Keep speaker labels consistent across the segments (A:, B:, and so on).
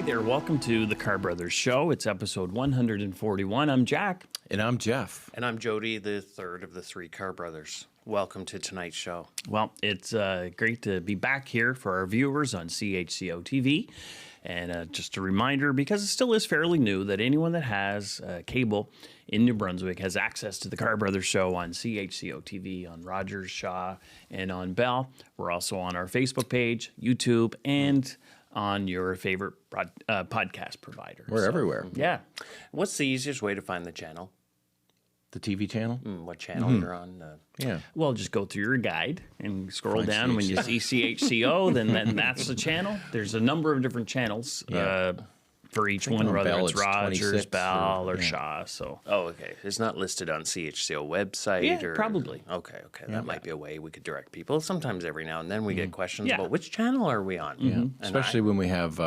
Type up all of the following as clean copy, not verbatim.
A: there, welcome to the Carr Brothers Show. It's episode 141. I'm Jack.
B: And I'm Jeff.
C: And I'm Jody, the third of the three Carr brothers. Welcome to tonight's show.
A: Well, it's great to be back here for our viewers on CHCO TV. And just a reminder, because it still is fairly new, that anyone that has cable in New Brunswick has access to the Carr Brothers Show on CHCO TV, on Rogers, Shaw, and on Bell. We're also on our Facebook page, YouTube, and on your favorite podcast provider.
B: We're everywhere.
A: Yeah.
C: What's the easiest way to find the channel?
B: The TV channel?
C: What channel you're on?
B: Yeah.
A: Well, just go through your guide and scroll
B: Find
A: down. When you see CHCO, then that's the channel. There's a number of different channels for each one,
B: on
A: whether
B: Bell
A: it's
B: it's
A: Rogers,
B: 26
A: Bell, or
B: yeah.
A: Shaw. So,
C: Oh, okay. It's not listed on CHCO website?
A: Yeah,
C: or
A: probably.
C: Okay. That might be a way we could direct people. Sometimes every now and then we get questions
A: Yeah.
C: about which channel are we on?
B: Yeah.
C: And
B: Especially when we have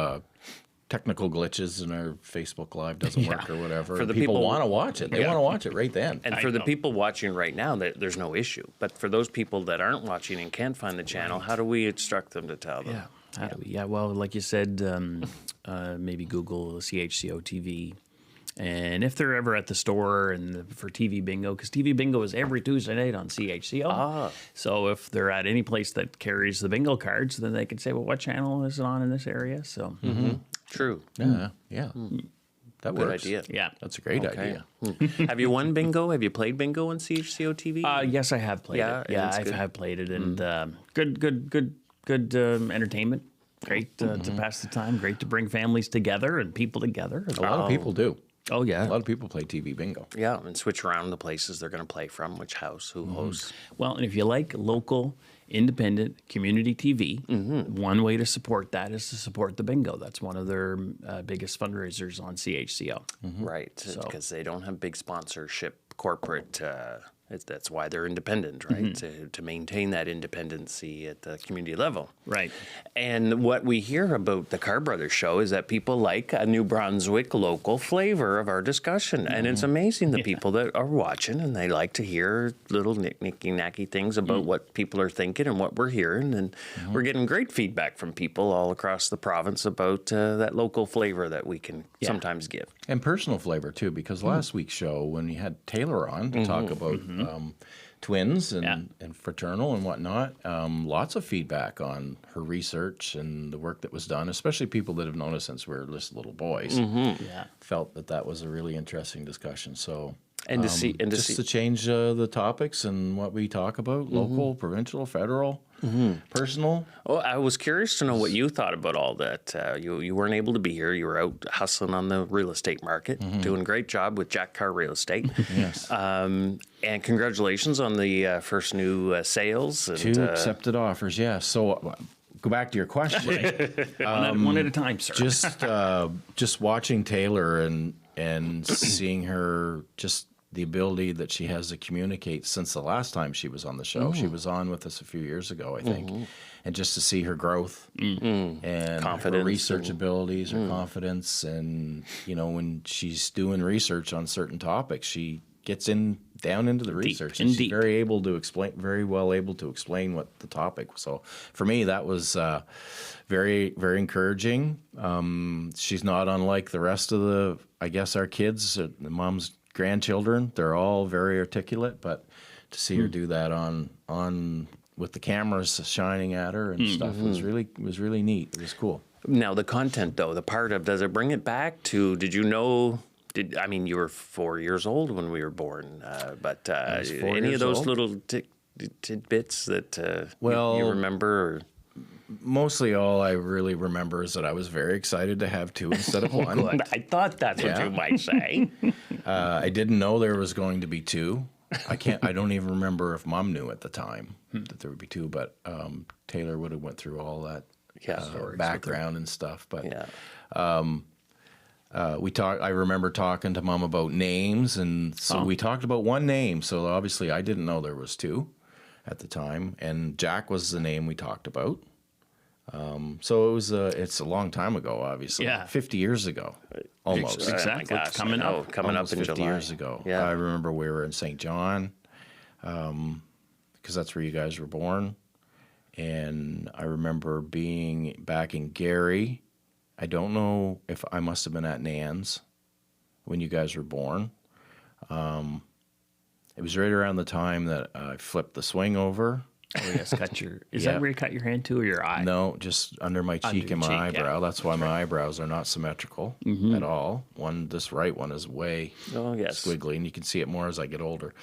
B: technical glitches and our Facebook Live doesn't work or whatever.
C: For the
B: people
C: people-
B: want to watch it. They want to watch it right then.
C: And
A: I
C: for the
A: know.
C: people watching right now, there's no issue. But for those people that aren't watching and can't find the channel, how do we instruct them to tell them?
A: yeah. How do we? Yeah, well, like you said, maybe Google CHCO TV. And if they're ever at the store and for TV Bingo, because TV Bingo is every Tuesday night on CHCO. So if they're at any place that carries the bingo cards, then they can say, well, what channel is it on in this area? So,
C: True.
B: Yeah. That
C: Good
B: works.
C: idea.
A: yeah.
B: That's a great
C: Okay.
B: idea.
C: Have you won bingo? Have you played bingo on CHCO TV?
A: Yes, I have played
C: Yeah,
A: it.
C: and
A: Yeah,
C: it's
A: I
C: good.
A: have played it, and good entertainment. Great to pass the time. Great to bring families together and people together.
B: A lot of people do.
A: Oh yeah.
B: A lot of people play TV bingo.
C: Yeah, and switch around the places they're going to play from, which house, who hosts.
A: Well, and if you like local, independent community TV, one way to support that is to support the bingo. That's one of their biggest fundraisers on CHCO.
C: Right, because they don't have big sponsorship, corporate. That's why they're independent, right? To maintain that independency at the community level.
A: Right.
C: And what we hear about the Carr Brothers Show is that people like a New Brunswick local flavor of our discussion. And it's amazing the people that are watching and they like to hear little knicky-knacky things about what people are thinking and what we're hearing. And we're getting great feedback from people all across the province about that local flavor that we can sometimes give.
B: And personal flavor, too, because last week's show, when you had Taylor on to talk about twins and fraternal and whatnot, lots of feedback on her research and the work that was done, especially people that have known us since we were just little boys.
A: Yeah.
B: Felt that was a really interesting discussion. So,
C: And to see,
B: to change the topics and what we talk about, local, provincial, federal, personal.
C: Oh, I was curious to know what you thought about all that. You weren't able to be here. You were out hustling on the real estate market, doing a great job with Jack Carr Real Estate.
B: Yes.
C: And congratulations on the first new sales. And,
B: 2 accepted offers, yes. So go back to your question.
A: One at a time, sir.
B: Just watching Taylor and seeing her, just the ability that she has to communicate since the last time she was on the show. She was on with us a few years ago, I think. And just to see her growth and her
C: Confidence
B: research abilities, her confidence, and when she's doing research on certain topics, she gets down into the research, and she's very well able to explain what the topic was. So for me, that was very, very encouraging. She's not unlike the rest of our kids, the mom's grandchildren. They're all very articulate, but to see her do that on with the cameras shining at her and stuff was really neat. It was cool.
C: Now, the content, though, the part of, does it bring it back to, did you know... you were 4 years old when we were born, but any of those
B: old.
C: little tidbits that
B: Well,
C: you remember? Or?
B: Mostly all I really remember is that I was very excited to have 2 instead of 1.
C: I thought that's what
B: Yeah.
C: you might say.
B: I didn't know there was going to be 2. I don't even remember if Mom knew at the time that there would be 2, but Taylor would have went through all that background and stuff. But I remember talking to Mom about names, and so we talked about one name. So obviously I didn't know there was 2 at the time, and Jack was the name we talked about. So it was it's a long time ago, obviously.
A: Yeah.
B: 50 years ago, almost.
A: Exactly.
C: Oh my gosh,
A: Coming
C: I know,
A: up.
C: coming
B: Almost
C: up in
B: 50
C: July.
B: years ago.
C: Yeah.
B: I remember we were in St. John, because that's where you guys were born. And I remember being back in Gary I don't know if I must have been at Nan's when you guys were born. It was right around the time that I flipped the swing over.
A: Oh, yes, is that where you cut your hand to, or your eye?
B: No, just under my cheek and my eyebrow. Yeah. That's why my eyebrows are not symmetrical at all. This right one is way squiggly, and you can see it more as I get older.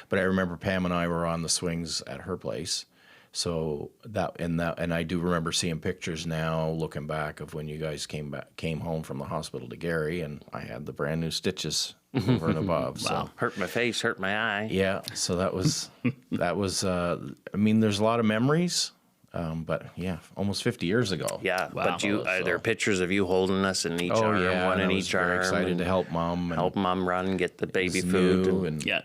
B: But I remember Pam and I were on the swings at her place. So and I do remember seeing pictures now, looking back, of when you guys came home from the hospital to Gary, and I had the brand new stitches over and above.
C: Wow,
B: so.
C: Hurt my face, hurt my eye.
B: Yeah, so that was I mean, there's a lot of memories, but yeah, almost 50 years ago.
C: Yeah, wow. But there are pictures of you holding us in each arm, one in each arm.
B: Very excited to help Mom.
C: Help Mom run, get the baby food.
B: And
A: yeah.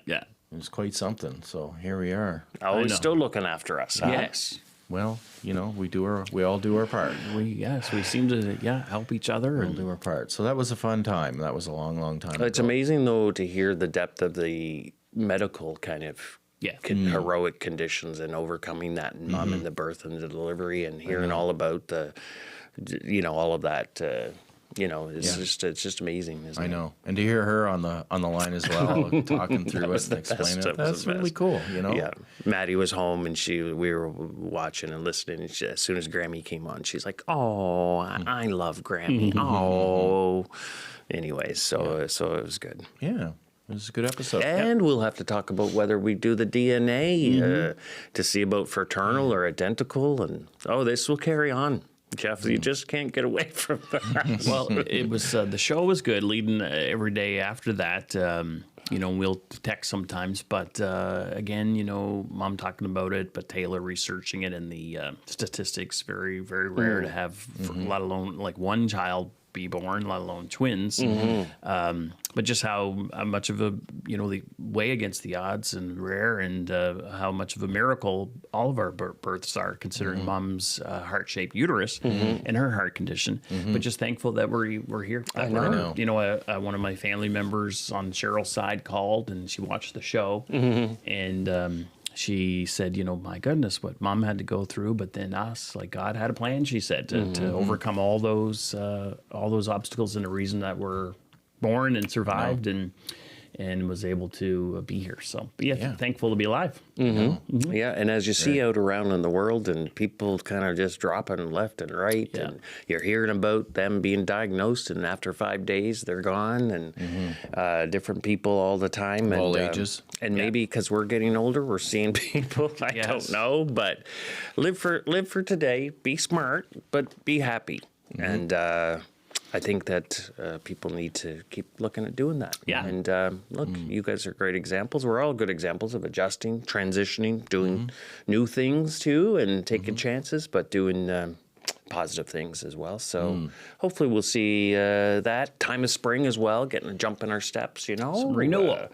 B: It was quite something. So here we are.
C: Always still looking after us. Huh?
A: Yes.
B: Well, we all do our part.
A: We seem to help each other and
B: do our part. So that was a fun time. That was a long, long time
C: It's
B: ago.
C: amazing though to hear the depth of the medical kind of heroic conditions and overcoming that in Mom and the birth and the delivery, and hearing all about all of that. It's just amazing. Isn't
B: I know, and to hear her on the line as well, talking through it and explaining it. That's really cool.
C: Yeah, Maddie was home and we were watching and listening. And as soon as Grammy came on, she's like, "Oh, I love Grammy." Oh, anyways, so it was good.
B: Yeah. It was a good episode.
C: And we'll have to talk about whether we do the DNA to see about fraternal or identical, and this will carry on. Jeff, you just can't get away from that.
A: Well, it was the show was good. Leading every day after that, we'll text sometimes, but again, Mom talking about it, but Taylor researching it, and the statistics very, very rare to have, let alone like one child be born, let alone twins. But just how much of a the way against the odds and rare, and how much of a miracle all of our births are, considering Mom's heart-shaped uterus and her heart condition. But just thankful that we're here.
B: I know.
A: One of my family members on Cheryl's side called, and she watched the show, and she said, my goodness, what Mom had to go through, but then us, like God had a plan, she said, to overcome all those obstacles, and the reason that we're born and survived and was able to be here. So, thankful to be alive.
C: Yeah, and as you see out around in the world, and people kind of just dropping left and right, and you're hearing about them being diagnosed, and after 5 days they're gone, and different people all the time, and
B: all ages.
C: And maybe because we're getting older, we're seeing people. I don't know, but live for today. Be smart, but be happy, and. I think that people need to keep looking at doing that.
A: Yeah.
C: And look, you guys are great examples. We're all good examples of adjusting, transitioning, doing new things too, and taking chances, but doing positive things as well. So hopefully we'll see that time of spring as well, getting a jump in our steps,
A: Some renewal.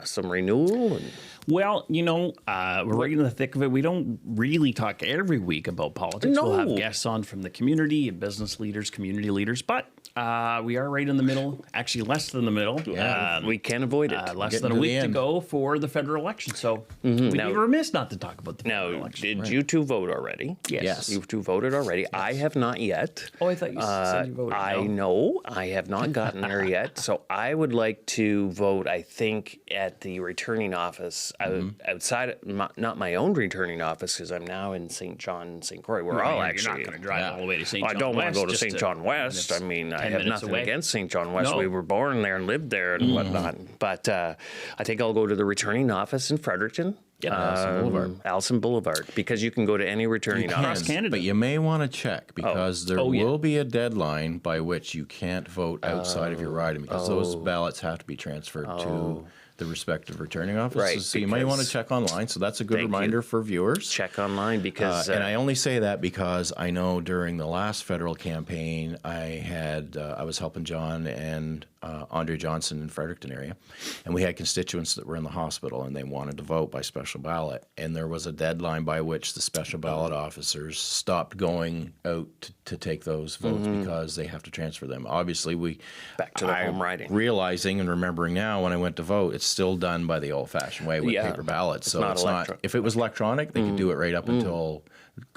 C: Some renewal. And
A: well, we're right in the thick of it. We don't really talk every week about politics.
C: No.
A: We'll have guests on from the community, business leaders, community leaders, but we are right in the middle, actually less than the middle.
C: We can't avoid it.
A: Less than a week to go for the federal election. So we'd be remiss not to talk about the federal election.
C: Did you two vote already?
A: Yes.
C: You two voted already. Yes. I have not yet.
A: Oh, I thought you said you voted.
C: I know. I have not gotten there yet. So I would like to vote, I think, at the returning office, outside, not my own returning office, because I'm now in St. John, St. Croix. We're all actually.
A: You're not going to drive all the way to St. John West.
C: I don't want to go to St. John West. I mean, I have nothing against St. John West. No. We were born there and lived there and whatnot. But I think I'll go to the returning office in Fredericton. Elxn Boulevard, because you can go to any returning office.
A: Across Canada.
B: But you may want to check, because there will be a deadline by which you can't vote outside of your riding, because those ballots have to be transferred to the respective returning offices.
C: Right,
B: so you may want to check online. So that's a good reminder for viewers.
C: Check online, because...
B: and I only say that because I know during the last federal campaign, I was helping John and Andre Johnson in Fredericton area, and we had constituents that were in the hospital, and they wanted to vote by special ballot, and there was a deadline by which the special ballot officers stopped going out to take those votes because they have to transfer them. Obviously,
C: back to the home riding.
B: Realizing and remembering now, when I went to vote, it's still done by the old-fashioned way with paper ballots. So it's not. If it was electronic, they could do it right up until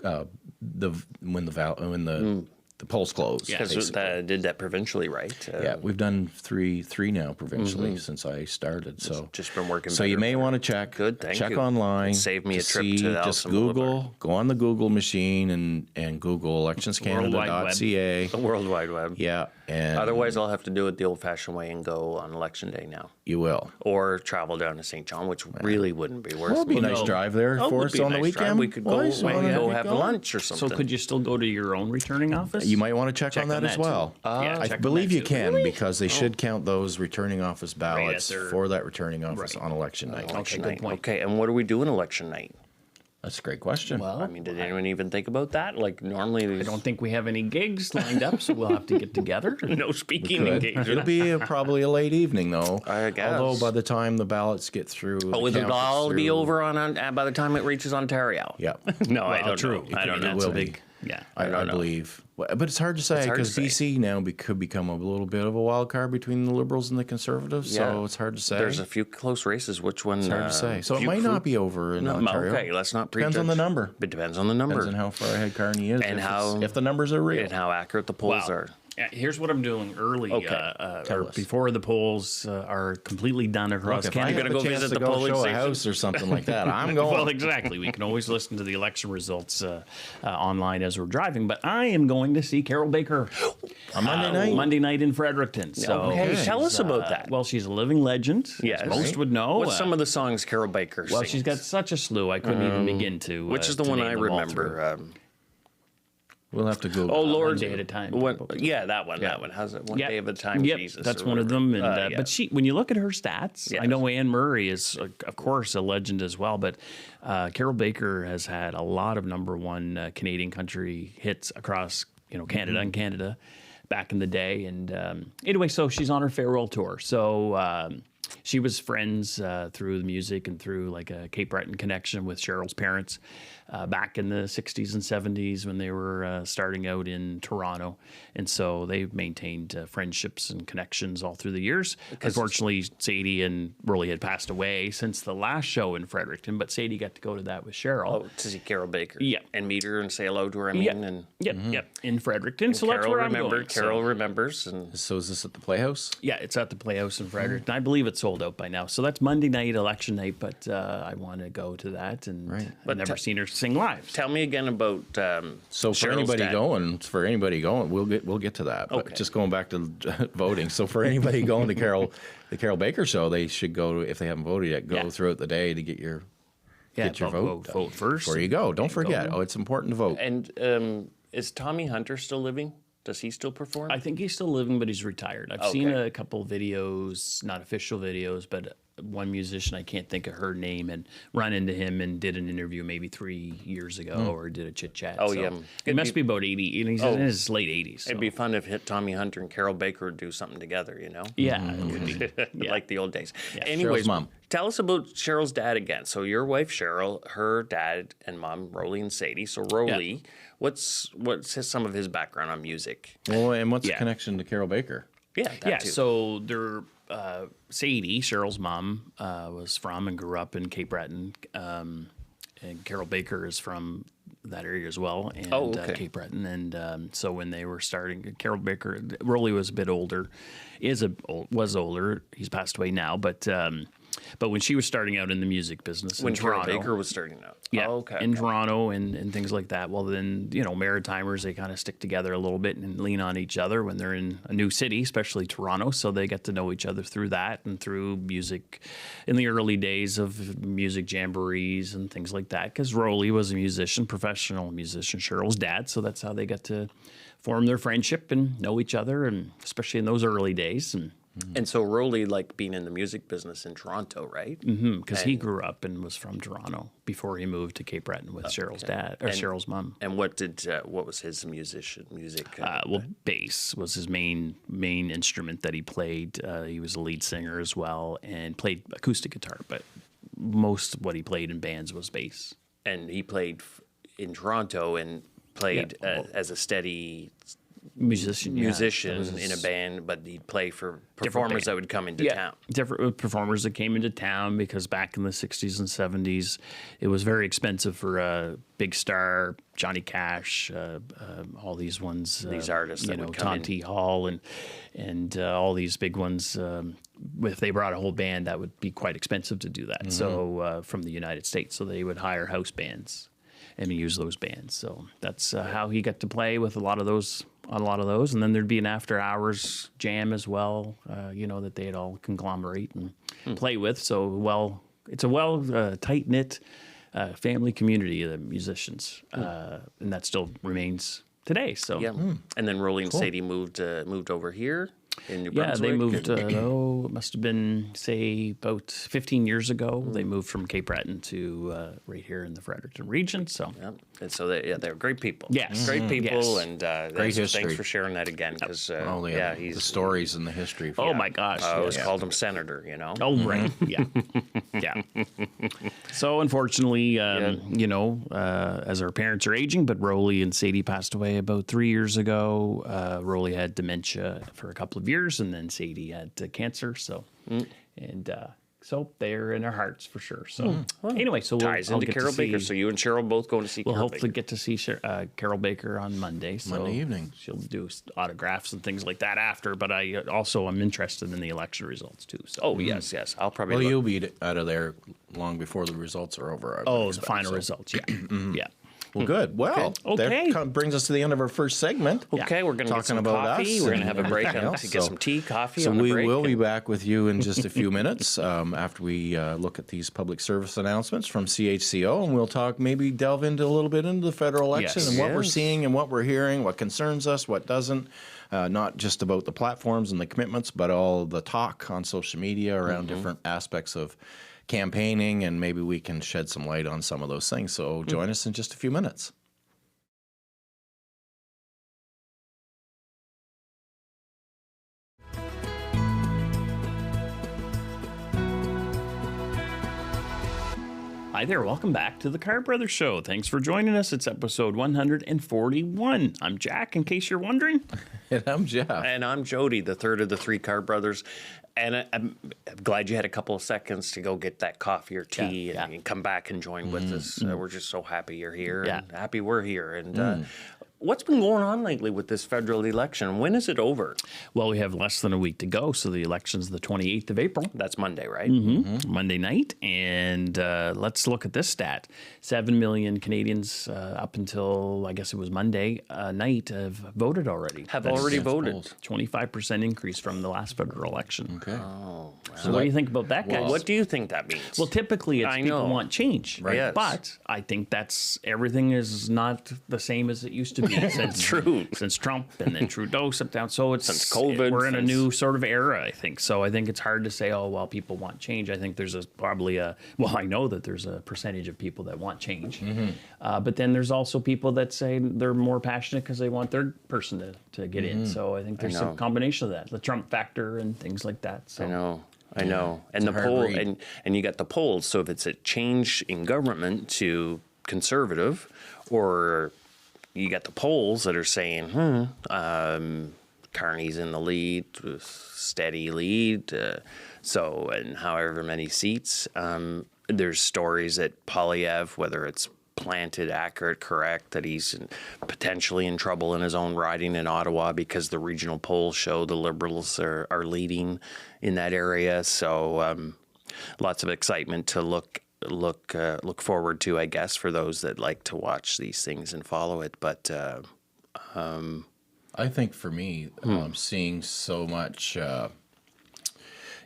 B: when the the polls close.
C: Because did that provincially, right?
B: Yeah, we've done three now provincially since I started. So
C: just been working.
B: So you may want to check.
C: Good, thank
B: check
C: you.
B: online.
C: Save me a trip
B: see,
C: to
B: just
C: Elxn
B: Google.
C: Boulevard.
B: Go on the Google machine and Google electionscanada.ca.
C: The World Wide Web.
B: Yeah, and
C: Otherwise, I'll have to do it the old-fashioned way and go on election day now,
B: you will.
C: or travel down to St. John, which really wouldn't be worth.
B: Well, it'd be a
C: it.
B: nice drive there
C: Oh, it
B: for
C: would
B: us
C: be a
B: on the
C: nice
B: weekend.
C: drive. We could go,
B: Boys,
C: maybe
B: wanna
C: go
B: get
C: have
B: going?
C: lunch or
A: So
C: something.
A: could you still go to your own returning office?
B: You might want to check on
A: on
B: that as
A: that,
B: well.
A: too. Yeah,
B: I
A: check on
B: believe
A: that,
B: you
A: too.
B: can because they should count those returning office ballots
A: their-
B: for that returning office
A: Right.
B: on election night.
C: Election
A: good
C: night.
A: point.
C: Okay, and what are we doing election night?
B: That's a great question.
A: Well,
C: I mean, did anyone even think about that? Like normally,
A: I don't think we have any gigs lined up, so we'll have to get together.
C: no speaking
B: Good.
C: engagement.
B: It'll be probably a late evening, though.
C: I guess.
B: Although by the time the ballots get through,
C: Oh,
B: the
C: it'll
B: count
C: all
B: gets
C: be
B: through-
C: over on by the time it reaches Ontario.
B: Yeah,
C: No, I don't
A: true.
C: know. I don't know.
B: It will be.
A: Big, yeah.
B: I
C: don't know.
B: believe. But it's hard to say
C: hard to
B: because
C: say.
B: BC now could become a little bit of a wild card between the Liberals and the Conservatives. So it's hard to say.
C: There's a few close races. Which one?
B: It's hard to say. So it might not be over in Ontario.
C: Okay, let's not prejudge.
B: Depends on the number.
C: It depends on the number.
B: Depends on how far ahead Carney is.
C: And
B: if the numbers are real.
C: and how accurate the polls are.
A: Yeah, here's what I'm doing early,
C: Okay.
B: Tell us.
A: before the polls are completely done across
B: Look, if I
A: Canada.
B: have
C: gonna
B: a
C: go
B: chance
C: visit
B: to
C: the
B: go
C: polling
B: show a
C: station?
B: house or something like that, I'm going.
A: Well, exactly. We can always listen to the election results online as we're driving. But I am going to see Carol Baker
B: on Monday night.
A: Monday night in Fredericton. So
C: Okay, tell us about that.
A: Well, she's a living legend.
C: Yes.
A: as most would know.
C: What's some of the songs Carol Baker sings?
A: Well, she's got such a slew. I couldn't even begin to.
C: Which is the
A: to
C: one
A: name
C: I
A: them all
C: remember?
A: through.
B: We'll have to go.
C: Oh, Lord.
A: One day at a time.
C: Yeah, that one. That one. How's it? One day at a time,
A: Yep,
C: Jesus.
A: that's
C: or
A: one of
C: whatever.
A: them. And
C: Yeah.
A: but when you look at her stats,
C: Yes.
A: I know Anne Murray is, of course, a legend as well. But Carol Baker has had a lot of #1 Canadian country hits across Canada and Canada back in the day. And anyway, so she's on her farewell tour. So she was friends through the music and through like a Cape Breton connection with Cheryl's parents back in the 60s and 70s when they were starting out in Toronto. And so they've maintained friendships and connections all through the years. Unfortunately, Sadie and Burley had passed away since the last show in Fredericton, but Sadie got to go to that with Cheryl.
C: Oh, to see Carol Baker.
A: Yeah.
C: And meet her and say hello to her. I mean,
A: Yeah.
C: and
A: Yep, in Fredericton. So that's
C: Carol
A: where I'm going.
C: Carol
A: So-
C: remembers. And
B: So is this at the Playhouse?
A: Yeah, it's at the Playhouse in Fredericton. I believe it's sold out by now. So that's Monday night, election night, but I want to go to that. And I've never seen her sing live.
C: tell me again about
B: So for
C: Cheryl's
B: anybody
C: dad.
B: going, we'll get to that. But
C: Okay.
B: just going back to voting. So for anybody going to the Carol Baker show, they should go if they haven't voted yet. Go
A: Yeah.
B: throughout the day to get your vote.
A: Vote first.
B: Before you go. Don't forget. Oh, it's important to vote.
C: And is Tommy Hunter still living? Does he still perform?
A: I think he's still living, but he's retired. I've seen
C: Okay.
A: a couple videos, not official videos, but one musician, I can't think of her name, and run into him and did an interview maybe 3 years ago or did a chit chat.
C: Oh,
A: So
C: yeah.
A: It must be about 80. And he's in his late 80s. So.
C: It'd be fun if Tommy Hunter and Carol Baker would do something together,
A: Yeah, it would be. Yeah.
C: like the old days. Anyways,
B: Cheryl's mom.
C: tell us about Cheryl's dad again. So your wife Cheryl, her dad and mom Rolly and Sadie. So Rolly, what's some of his background on music?
B: Well, and what's the
A: Yeah.
B: connection to Carol Baker?
C: Yeah, that
A: Yeah,
C: too.
A: so they're Sadie, Cheryl's mom, was from and grew up in Cape Breton, and Carol Baker is from that area as well, and
C: okay.
A: Cape Breton. And so when they were starting, Carol Baker, Rolly was a bit older, was older. He's passed away now, but when she was starting out in the music business
C: when
A: in
C: Carol
A: Toronto,
C: Baker was starting out.
A: yeah,
C: Oh, okay.
A: in Toronto and things like that. Well, then, Maritimers, they kind of stick together a little bit and lean on each other when they're in a new city, especially Toronto. So they get to know each other through that and through music in the early days of music jamborees and things like that. Because Rolly was a musician, professional musician, Cheryl's dad. So that's how they got to form their friendship and know each other, and especially in those early days.
C: And so Rolly liked being in the music business in Toronto, right?
A: Because he grew up and was from Toronto before he moved to Cape Breton with Cheryl's dad or Cheryl's mom.
C: And what was his music?
A: Bass was his main instrument that he played. He was a lead singer as well and played acoustic guitar, but most of what he played in bands was bass.
C: And he played in Toronto and played as a steady
A: musician
C: in a band, but he'd play for performers that would come into town.
A: Different performers that came into town, because back in the 60s and 70s, it was very expensive for a big star, Johnny Cash, all these ones.
C: These artists that would come in.
A: Tonti Hall and all these big ones. If they brought a whole band, that would be quite expensive to do that. So from the United States, so they would hire house bands and use those bands. So that's how he got to play with a lot of those. And then there'd be an after hours jam as well, that they'd all conglomerate and play with. So it's a tight knit family community of the musicians, and that still remains today. So
C: And then Rolly and Sadie moved over here in New Brunswick.
A: Yeah, they moved. It must have been, say, about 15 years ago. They moved from Cape Breton to right here in the Fredericton region. So,
C: and so they're great people.
A: Yes,
C: great people, and
B: great history.
C: Thanks for sharing that again, because
B: the stories and the history.
A: Oh my gosh,
C: I always called him Senator.
A: Oh right, yeah. So unfortunately, as our parents are aging, but Rolly and Sadie passed away about 3 years ago. Rolly had dementia for a couple of years, and then Sadie had cancer. So, so they're in our hearts for sure. So anyway, so
C: ties into Carol Baker. So you and Cheryl both going to see.
A: We'll
C: Carol
A: hopefully
C: Baker.
A: get to see Carol Baker on Monday. So
B: Monday evening.
A: She'll do autographs and things like that after. But I also am interested in the election results too. So
C: yes, I'll probably.
B: Well, you'll be out of there long before the results are over.
A: the final results. Yeah, yeah.
B: Well, good. Well,
A: Okay.
B: that brings us to the end of our first segment.
C: Okay, we're going to get some coffee. We're going to have a break to get some tea, coffee.
B: So
C: on the
B: we
C: break.
B: will be back with you in just a few minutes after we look at these public service announcements from CHCO, and we'll maybe delve into a little bit into the federal election and what we're seeing and what we're hearing, what concerns us, what doesn't. Not just about the platforms and the commitments, but all the talk on social media around different aspects of campaigning, and maybe we can shed some light on some of those things. So join us in just a few minutes.
A: Hi there, welcome back to the Carr Brothers Show. Thanks for joining us. It's episode 141. I'm Jack, in case you're wondering.
B: And I'm Jeff.
C: And I'm Jody, the third of the three Carr brothers. And I'm glad you had a couple of seconds to go get that coffee or tea and come back and join with us. We're just so happy you're here and happy we're here. And what's been going on lately with this federal election? When is it over?
A: Well, we have less than a week to go, so the election's the 28th of April.
C: That's Monday, right?
A: Monday night. And let's look at this stat. 7 million Canadians up until, I guess it was Monday night, have voted already.
C: Have already voted.
A: 25% increase from the last federal election.
B: Okay.
C: Oh, wow.
A: So what do you think about that, guys?
C: What do you think that means?
A: Well, typically it's people want change, right?
C: Yes.
A: But I think everything is not the same as it used to be since Trump and then Trudeau stepped down. So it's
C: since COVID,
A: we're in a new sort of era, I think. So I think it's hard to say, oh, well, people want change. I think there's I know that there's a percentage of people that want change. But then there's also people that say they're more passionate because they want their person to get in. So I think there's a combination of that, the Trump factor and things like that. So
C: I know. And the poll, and you got the polls. So if it's a change in government to conservative, or you got the polls that are saying, Carney's in the lead, steady lead. And however many seats, there's stories that Poilievre, whether it's planted, accurate, correct, that he's potentially in trouble in his own riding in Ottawa because the regional polls show the Liberals are leading in that area. So lots of excitement to look forward to, I guess, for those that like to watch these things and follow it. But
B: I think for me, I'm seeing so much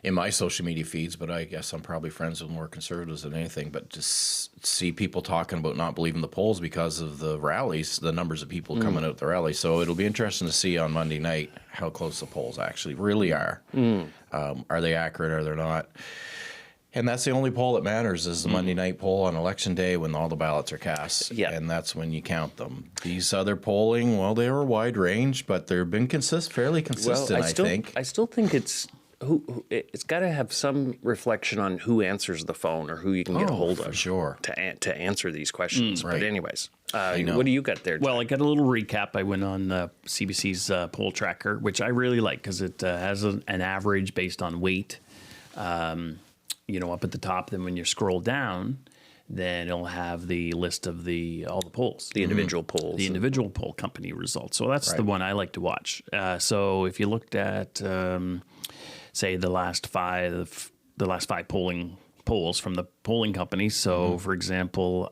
B: in my social media feeds, but I guess I'm probably friends with more conservatives than anything, but just see people talking about not believing the polls because of the rallies, the numbers of people coming out the rally. So it'll be interesting to see on Monday night how close the polls actually really are. Are they accurate? Are they not? And that's the only poll that matters is the Monday night poll on Election Day when all the ballots are cast.
C: Yeah.
B: And that's when you count them. These other polling, well, they were wide range, but they've been fairly consistent, I think.
C: I still think it's it's got to have some reflection on who answers the phone or who you can get a hold of.
B: For sure.
C: To answer these questions.
B: Right.
C: But anyways, what do you got there, Jack?
A: Well, I got a little recap. I went on CBC's poll tracker, which I really like because it has an average based on weight, up at the top. Then when you scroll down, then it'll have the list of all the polls.
C: The individual polls.
A: The individual poll company results. So that's the one I like to watch. So if you looked at, say, the last five polls from the polling companies. So, for example,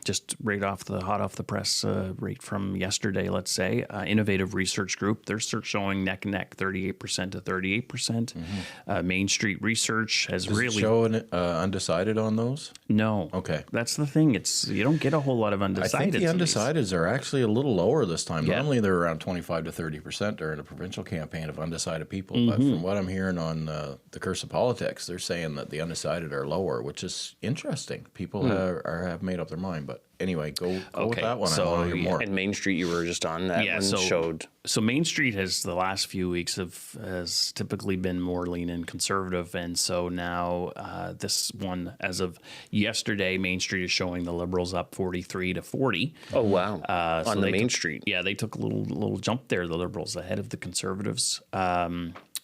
A: just hot off the press, right from yesterday, let's say, Innovative Research Group, they're showing neck and neck, 38% to 38%. Main Street Research has
B: Does
A: really
B: it show an undecided on those?
A: No.
B: Okay.
A: That's the thing. You don't get a whole lot of undecideds.
B: I think the undecideds are actually a little lower this time.
A: Yeah.
B: Normally they're around 25 to 30% during a provincial campaign of undecided people. But from what I'm hearing on the Curse of Politics, they're saying that the undecided are lower, which is interesting. People have made up their mind. But anyway, go with that one. I want to hear more.
C: And Main Street, you were just on that one showed.
A: So Main Street has the last few weeks has typically been more lean and conservative, and so now this one, as of yesterday, Main Street is showing the Liberals up 43 to 40.
C: Oh wow! On the Main Street,
A: yeah, they took a little jump there. The Liberals ahead of the Conservatives.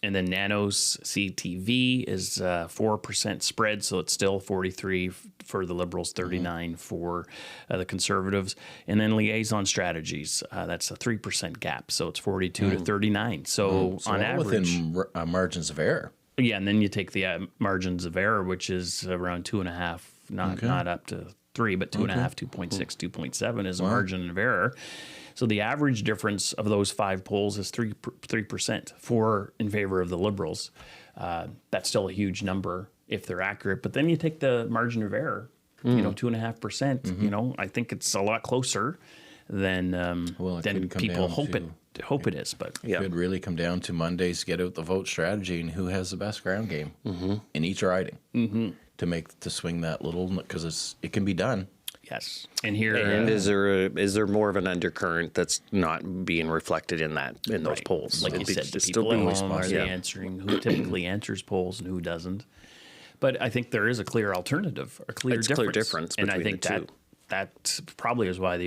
A: And then Nano's CTV is 4% spread, so it's still 43 for the Liberals, 39 for the Conservatives. And then Liaison Strategies, that's a 3% gap, so it's 42 to 39. So on average,
B: within margins of error.
A: Yeah, and then you take the margins of error, which is around 2.5, not up to 3, but 2.5, 2.6, 2.7 is a margin of error. So the average difference of those 5 polls is 3% in favor of the Liberals. That's still a huge number if they're accurate. But then you take the margin of error, 2.5%. I think it's a lot closer than people hope it is. But
B: it could really come down to Monday's get out the vote strategy and who has the best ground game in each riding to swing that little, because it can be done.
A: Yes, and here
C: is there more of an undercurrent that's not being reflected in those polls?
A: Like you said, the people at home, are they answering? Who typically answers polls and who doesn't? But I think there is a clear alternative, a clear difference,
C: and
A: I think
C: the two.
A: that probably is why the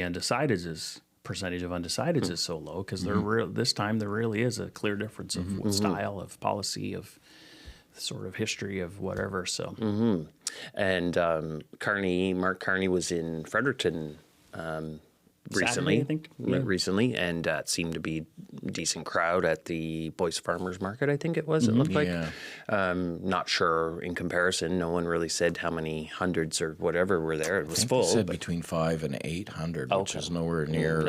A: percentage of undecideds is so low, because this time there really is a clear difference of what style of policy of sort of history of whatever. So.
C: And Mark Carney was in Fredericton recently,
A: Saturday, I think.
C: Recently, and it seemed to be a decent crowd at the Boyce Farmers Market, I think it was. It looked like. Not sure in comparison. No one really said how many hundreds or whatever were there. It was full.
B: They said between 500 and 800, which is nowhere near.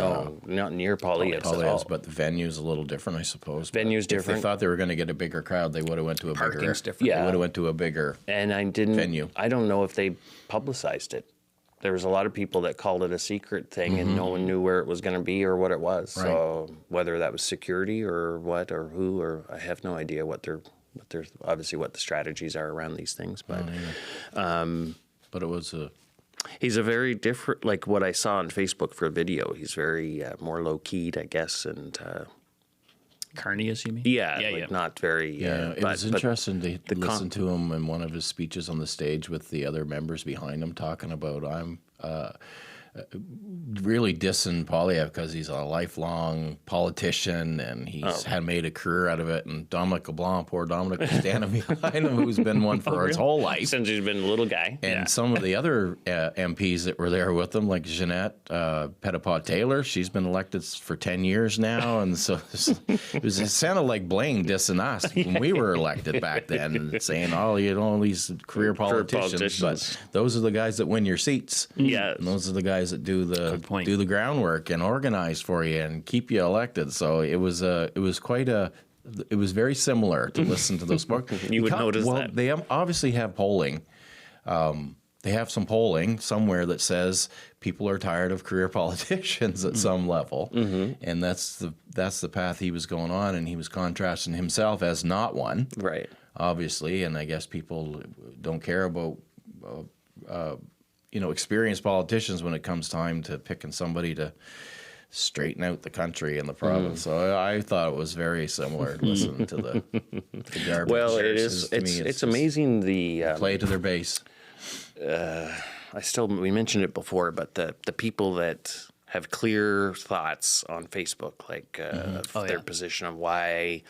C: Not near Polyus at all.
B: But the venue's a little different, I suppose.
C: Venue's different.
B: If they thought they were going to get a bigger crowd, they would have went to a
A: Parking's
B: bigger.
A: different.
C: Yeah.
B: They would have went to a bigger.
C: And venue. I don't know if they publicized it. There was a lot of people that called it a secret thing, and no one knew where it was going to be or what it was.
B: Right.
C: So whether that was security or what or who, or I have no idea what they're obviously what the strategies are around these things. But
B: But it was a.
C: He's a very different, like what I saw on Facebook for a video. He's very more low keyed, I guess, and.
A: Carney, as you mean?
C: Yeah, not very.
B: It was interesting to listen to him in one of his speeches on the stage with the other members behind him talking about really dissing Poilievre because he's a lifelong politician and he's had made a career out of it. And Dominic LeBlanc, poor Dominic, was standing behind him, who's been one for his whole life.
C: Since he's been a little guy.
B: And some of the other MPs that were there with him, like Jeanette Petitpas-Taylor, she's been elected for 10 years now. And so it sounded like Blaine dissing us when we were elected back then, saying, all these career politicians. But those are the guys that win your seats.
C: Yeah.
B: And those are the guys that do the groundwork and organize for you and keep you elected. So it was very similar to listen to those folks.
C: You would notice that.
B: They obviously have polling. They have some polling somewhere that says people are tired of career politicians at some level, and that's the path he was going on, and he was contrasting himself as not one,
C: right?
B: Obviously, and I guess people don't care about experienced politicians when it comes time to picking somebody to straighten out the country and the province. So I thought it was very similar listening to the garbage.
C: Well, it
B: is.
C: is. It's amazing the
B: play to their base.
C: We mentioned it before, but the people that have clear thoughts on Facebook, like their position of why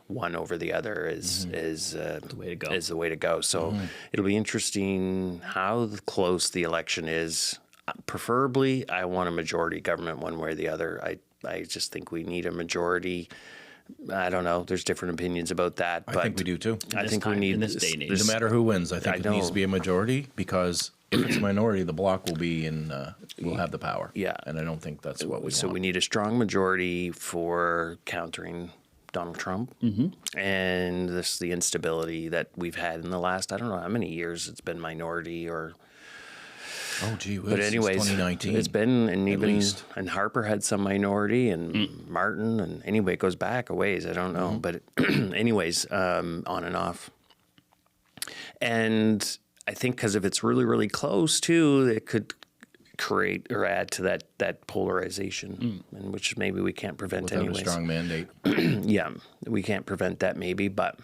C: one over the other is the way to go. Is the way to go. So it'll be interesting how close the election is. Preferably, I want a majority government one way or the other. I just think we need a majority. I don't know. There's different opinions about that. But
B: I think we do too.
C: I think we need
A: in this day and age.
B: No matter who wins, I think it needs to be a majority, because if it's a minority, the bloc will be will have the power.
C: Yeah.
B: And I don't think that's what we want.
C: So we need a strong majority for countering Donald Trump and the instability that we've had in the last, I don't know how many years it's been minority or.
B: Oh, gee whiz,
C: But anyways,
B: 2019.
C: it's been, and even,
B: least.
C: and Harper had some minority, and Martin, and anyway, it goes back a ways, I don't know. But anyways, on and off. And I think because if it's really, really close too, it could create or add to that polarization, and which maybe we can't prevent
B: Without
C: anyways.
B: a strong mandate.
C: Yeah, we can't prevent that maybe, but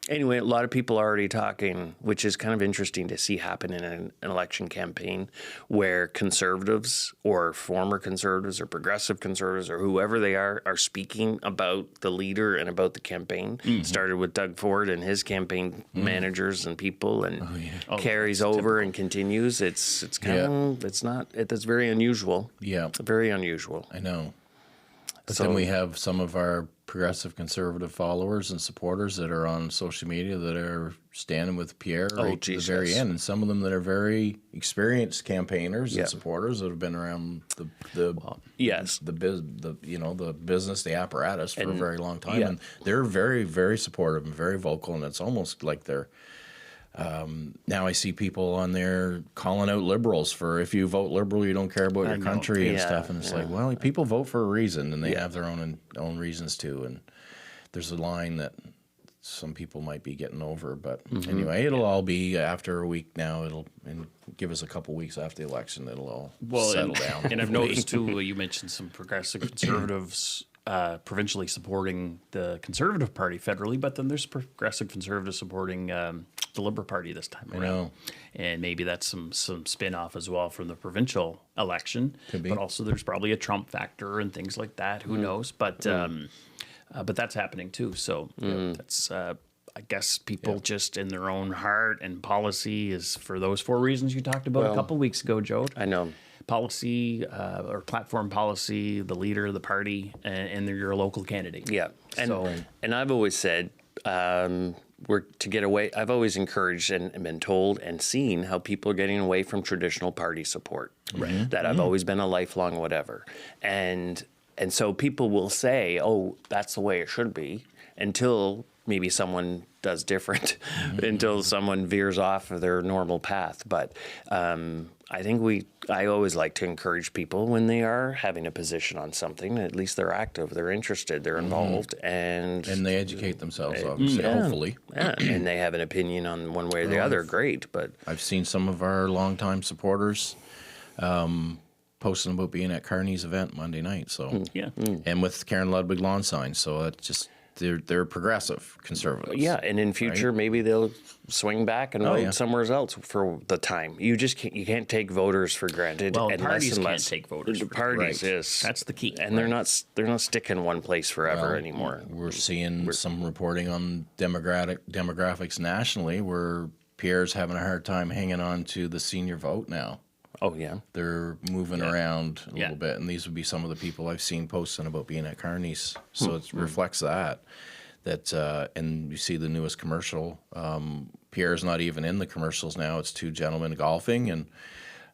C: anyway, a lot of people are already talking, which is kind of interesting to see happen in an election campaign where conservatives or former conservatives or progressive conservatives or whoever they are speaking about the leader and about the campaign. Started with Doug Ford and his campaign managers and people, and carries over and continues. It's kind of, it's very unusual.
B: Yeah.
C: Very unusual.
B: I know. But
C: So-
B: then we have some of our progressive conservative followers and supporters that are on social media that are standing with Pierre right to the very end, and some of them that are very experienced campaigners and supporters that have been around the business, the apparatus for a very long time, and they're very, very supportive and very vocal, and it's almost like they're. Now I see people on there calling out liberals for, if you vote liberal, you don't care about your country and stuff. And it's like, well, people vote for a reason, and they have their own reasons too. And there's a line that some people might be getting over, but anyway, it'll all be after a week now. And give us a couple weeks after the election. It'll all settle down.
A: And I've noticed too. You mentioned some progressive conservatives. Provincially supporting the Conservative Party federally, but then there's progressive conservatives supporting the Liberal Party this time around.
B: know.
A: And maybe that's some spin-off as well from the provincial election.
B: Could be.
A: But also there's probably a Trump factor and things like that. Who knows? But that's happening too. So that's I guess people just in their own heart and policy is for those four reasons you talked about a couple weeks ago, Joe.
C: I know.
A: Policy or platform policy, the leader of the party, and they're your local candidate.
C: Yeah, and I've always said we're to get away. I've always encouraged and been told and seen how people are getting away from traditional party support. Right. That I've always been a lifelong whatever, and so people will say, "Oh, that's the way it should be," until maybe someone does different, until someone veers off of their normal path. But I think I always like to encourage people when they are having a position on something, at least they're active, they're interested, they're involved, and
B: they educate themselves, obviously, hopefully.
C: Yeah, and they have an opinion on one way or the other, great. But
B: I've seen some of our longtime supporters posting about being at Carney's event Monday night. So and with Karen Ludwig lawn signs. So it's just they're progressive conservatives.
C: Yeah, and in future maybe they'll swing back and vote somewhere else for the time. You just can't take voters for granted.
A: Well,
C: and
A: parties
C: can't
A: take voters for
C: parties.
A: granted.
C: Yes,
A: That's the key.
C: And they're not sticking one place forever anymore.
B: We're seeing some reporting on demographics nationally where Pierre's having a hard time hanging on to the senior vote now.
C: Oh yeah,
B: They're moving around a little bit, and these would be some of the people I've seen posting about being at Carney's. So it reflects that. And you see the newest commercial. Pierre's not even in the commercials now. It's two gentlemen golfing, and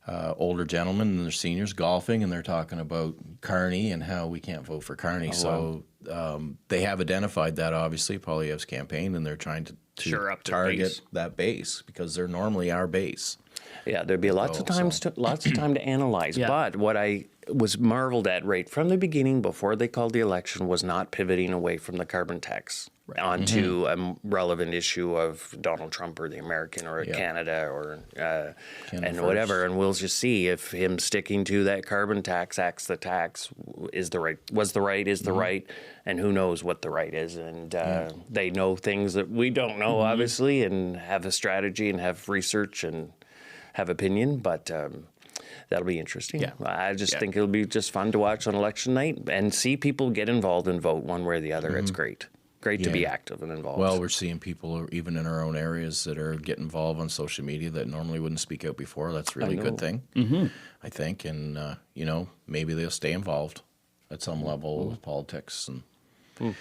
B: older gentlemen and their seniors golfing, and they're talking about Carney and how we can't vote for Carney. They have identified that, obviously, Poilievre's campaign, and they're trying to target that base because they're normally our base.
C: Yeah, there'd be lots of time to analyze.
A: Yeah.
C: But what I was marveled at right from the beginning, before they called the election, was not pivoting away from the carbon tax onto a relevant issue of Donald Trump or the American or Canada or and whatever. And we'll just see if him sticking to that carbon tax, the tax, is the right, and who knows what the right is. And they know things that we don't know, obviously, and have a strategy and have research and have opinion, but that'll be interesting. Yeah. I just think it'll be just fun to watch on election night and see people get involved and vote one way or the other. It's great. Great to be active and involved.
B: Well, we're seeing people even in our own areas that are getting involved on social media that normally wouldn't speak out before. That's a really good thing, I think. And, you know, maybe they'll stay involved at some level with politics and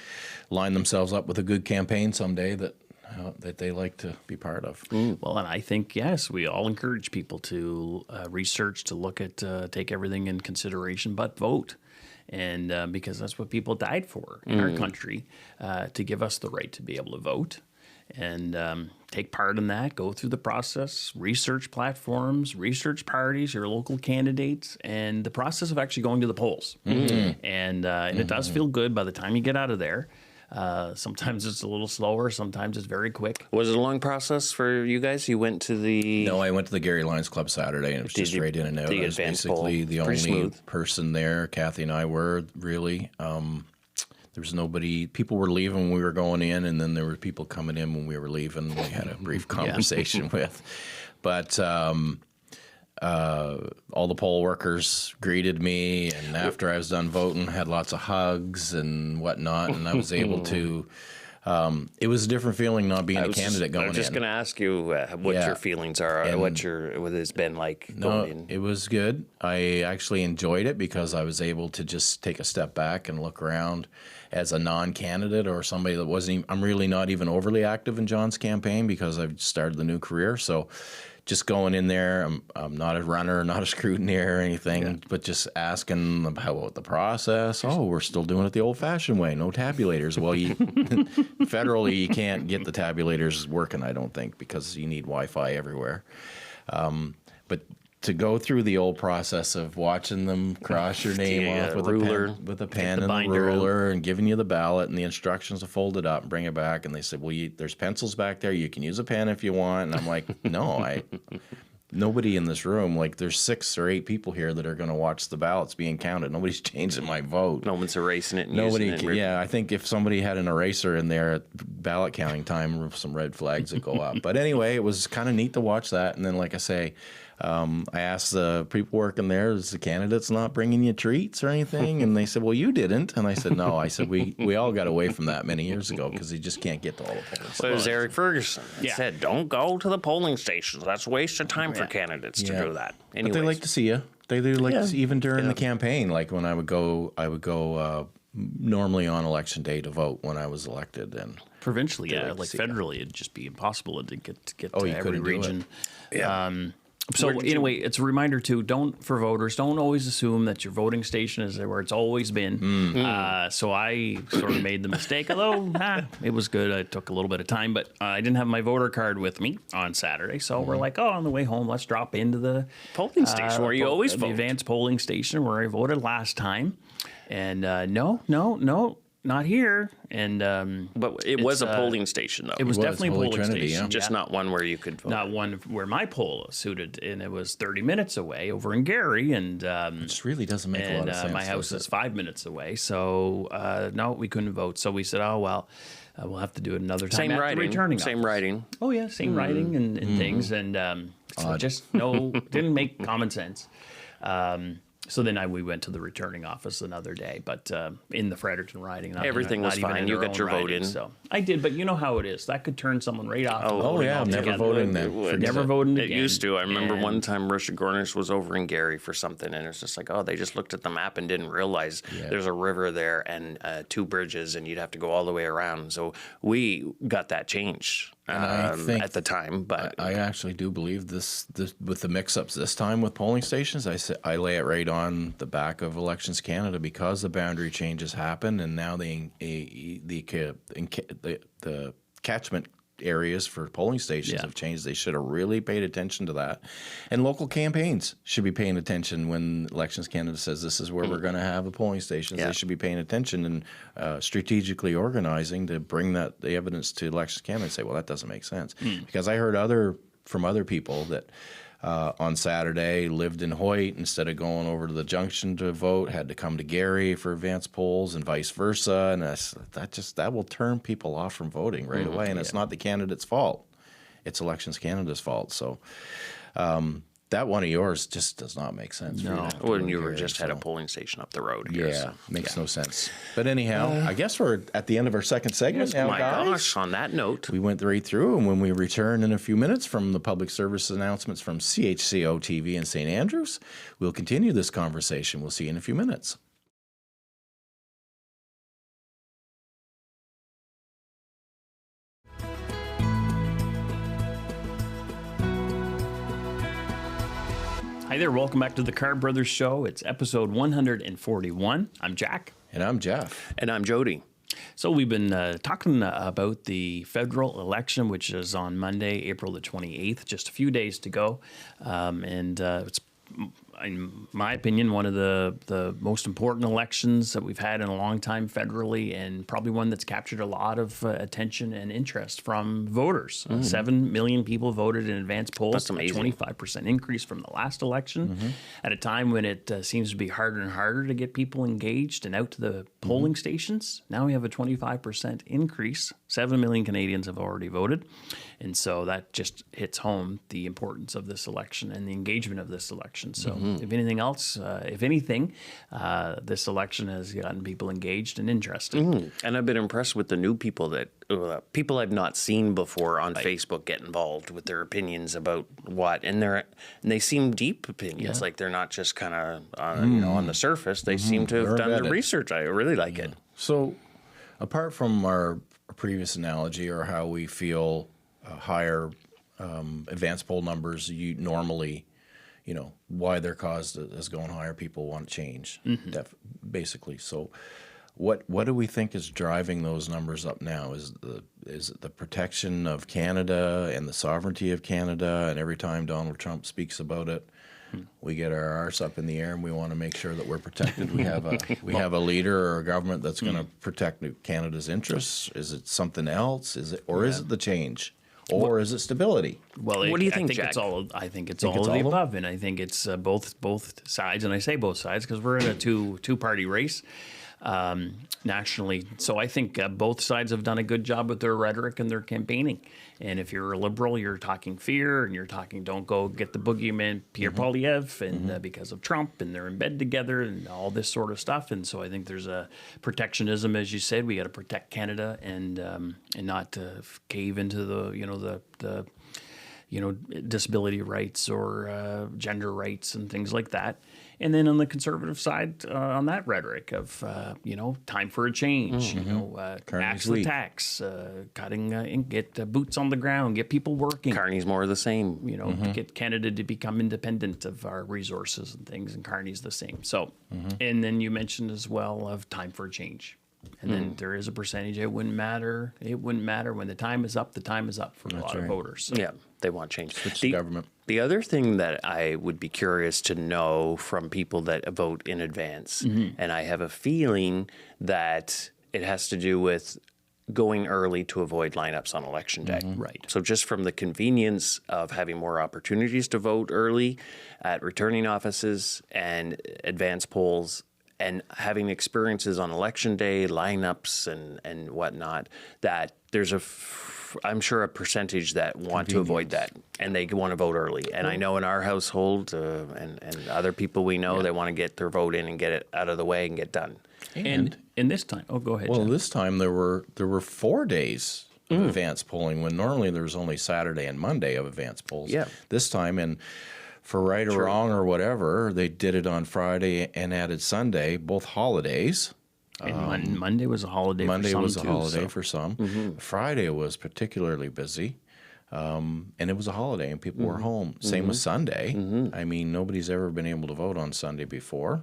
B: line themselves up with a good campaign someday that they like to be part of.
A: Well, and I think, yes, we all encourage people to research, to look at, take everything in consideration, but vote. And because that's what people died for in our country, to give us the right to be able to vote and take part in that, go through the process, research platforms, research parties, your local candidates, and the process of actually going to the polls. And it does feel good by the time you get out of there. Sometimes it's a little slower. Sometimes it's very quick.
C: Was it a long process for you guys? You went to the...
B: No, I went to the Gary Lions Club Saturday, and it was just straight in and out. I was basically the only person there. Kathy and I were, really. There was nobody. People were leaving when we were going in, and then there were people coming in when we were leaving. We had a brief conversation with. But... all the poll workers greeted me, and after I was done voting, had lots of hugs and whatnot, and I was able to. It was a different feeling not being a candidate going in.
C: I was just going to ask you what your feelings are, and what it's been like going in.
B: It was good. I actually enjoyed it because I was able to just take a step back and look around as a non-candidate or somebody that wasn't even, I'm really not even overly active in John's campaign because I've started the new career, so just going in there, I'm not a runner, not a scrutineer or anything, but just asking about the process. Oh, we're still doing it the old-fashioned way, no tabulators. Well, federally, you can't get the tabulators working, I don't think, because you need Wi-Fi everywhere. But to go through the old process of watching them cross your name off with a pen and a ruler and giving you the ballot and the instructions to fold it up and bring it back. And they said, well, there's pencils back there. You can use a pen if you want. And I'm like, no, nobody in this room, like there's 6 or 8 people here that are going to watch the ballots being counted. Nobody's changing my vote.
C: No one's erasing it and using it.
B: Yeah, I think if somebody had an eraser in there at ballot counting time, some red flags would go up. But anyway, it was kind of neat to watch that. And then, like I say, I asked the people working there, is the candidates not bringing you treats or anything? And they said, well, you didn't. And I said, no. I said, we all got away from that many years ago because you just can't get to all the polling stations.
C: So it was Eric Ferguson that said, don't go to the polling stations. That's a waste of time for candidates to do that. Anyways.
B: But they like to see you. They do like to see, even during the campaign. Like when I would go normally on election day to vote when I was elected. And
A: provincially, like federally, it'd just be impossible to get to every region. So anyway, it's a reminder too, for voters, don't always assume that your voting station is where it's always been. So I sort of made the mistake, although it was good. It took a little bit of time, but I didn't have my voter card with me on Saturday. So we're like, on the way home, let's drop into the
C: polling station where you always vote.
A: The advanced polling station where I voted last time. And no. Not here, and
C: but it was a polling station, though.
A: It was definitely a polling station,
C: just not one where you could vote.
A: Not one where my poll suited, and it was 30 minutes away over in Gary, and
B: which really doesn't make a lot of sense.
A: My house is 5 minutes away, so no, we couldn't vote. So we said, we'll have to do it another time.
C: Same
A: at
C: writing,
A: the returning
C: same
A: office.
C: Writing.
A: Oh yeah, same writing and things, and so just didn't make common sense. So then we went to the returning office another day, but in the Fredericton riding.
C: Everything was fine. You got your vote in.
A: So I did, but you know how it is. That could turn someone right off.
B: Oh yeah, never voting then.
A: Never voting again.
C: It used to. I remember one time Russia Gornish was over in Gary for something, and it's just like, they just looked at the map and didn't realize there's a river there and 2 bridges, and you'd have to go all the way around. So we got that changed.
B: I think
C: at the time, but
B: I actually do believe this with the mix-ups this time with polling stations. I lay it right on the back of Elections Canada because the boundary changes happen, and now the catchment areas for polling stations have changed. They should have really paid attention to that. And local campaigns should be paying attention when Elections Canada says this is where we're going to have the polling stations. They should be paying attention and strategically organizing to bring the evidence to Elections Canada and say, well, that doesn't make sense. Because I heard from other people that on Saturday lived in Hoyt, instead of going over to the junction to vote, had to come to Gary for advance polls and vice versa. And that will turn people off from voting right away. And it's not the candidate's fault. It's Elections Canada's fault. So that one of yours just does not make sense.
C: No, when you were just had a polling station up the road.
B: Makes no sense. But anyhow, I guess we're at the end of our second segment now, guys.
C: Gosh, on that note.
B: We went right through, and when we return in a few minutes from the public service announcements from CHCO TV in St. Andrews, we'll continue this conversation. We'll see you in a few minutes.
A: Hi there, welcome back to the Carr Brothers Show. It's episode 141. I'm Jack.
B: And I'm Jeff.
C: And I'm Jody.
A: So we've been talking about the federal election, which is on Monday, April the 28th, just a few days to go. It's, in my opinion, one of the most important elections that we've had in a long time federally, and probably one that's captured a lot of attention and interest from voters. 7 million people voted in advance polls.
C: That's amazing.
A: A 25% increase from the last election, at a time when it seems to be harder and harder to get people engaged and out to the polling stations. Now we have a 25% increase. 7 million Canadians have already voted. And so that just hits home the importance of this election and the engagement of this election. So if anything else, if anything, this election has gotten people engaged and interested.
C: And I've been impressed with the new people people I've not seen before on Facebook get involved with their opinions about what, and they seem deep opinions. Like they're not just kind of on the surface. They seem to have done the research. I really like it.
B: So apart from our previous analogy or how we feel higher advance poll numbers, you normally, why they're caused is going higher. People want change, basically. So, what do we think is driving those numbers up now? Is it the protection of Canada and the sovereignty of Canada? And every time Donald Trump speaks about it, we get our arse up in the air and we want to make sure that we're protected. We have a leader or a government that's going to protect Canada's interests. Is it something else? Is it the change? Or is it stability?
C: Well, what do you think, Jack?
A: I think it's all of the above, and I think it's both sides. And I say both sides because we're in a two-party race nationally. So I think both sides have done a good job with their rhetoric and their campaigning. And if you're a liberal, you're talking fear and you're talking don't go get the boogeyman Pierre Poilievre and because of Trump and they're in bed together and all this sort of stuff. And so I think there's a protectionism, as you said. We got to protect Canada and not cave into the disability rights or gender rights and things like that. And then on the conservative side, on that rhetoric of, time for a change, axe the tax, cutting, get boots on the ground, get people working.
C: Carney's more of the same.
A: To get Canada to become independent of our resources and things, and Carney's the same. So, and then you mentioned as well of time for a change. And then there is a percentage, it wouldn't matter. It wouldn't matter. When the time is up, the time is up for a lot of voters. So.
C: Yeah, they want change.
B: Switch the government.
C: The other thing that I would be curious to know from people that vote in advance, and I have a feeling that it has to do with going early to avoid lineups on election day.
A: Right.
C: So just from the convenience of having more opportunities to vote early at returning offices and advance polls, and having experiences on election day, lineups and whatnot, that there's I'm sure a percentage that want to avoid that, and they want to vote early. And I know in our household and other people we know, they want to get their vote in and get it out of the way and get done.
A: And in this time, go ahead.
B: Well,
A: Jeff.
B: this time there were 4 days of advance polling when normally there was only Saturday and Monday of advance polls.
C: Yeah.
B: This time, and for right or wrong or whatever, they did it on Friday and added Sunday, both holidays.
A: And Monday was a holiday
B: Monday
A: for some,
B: was a holiday
A: so.
B: for some. Friday was particularly busy. And it was a holiday and people were home. Same with Sunday. I mean, nobody's ever been able to vote on Sunday before.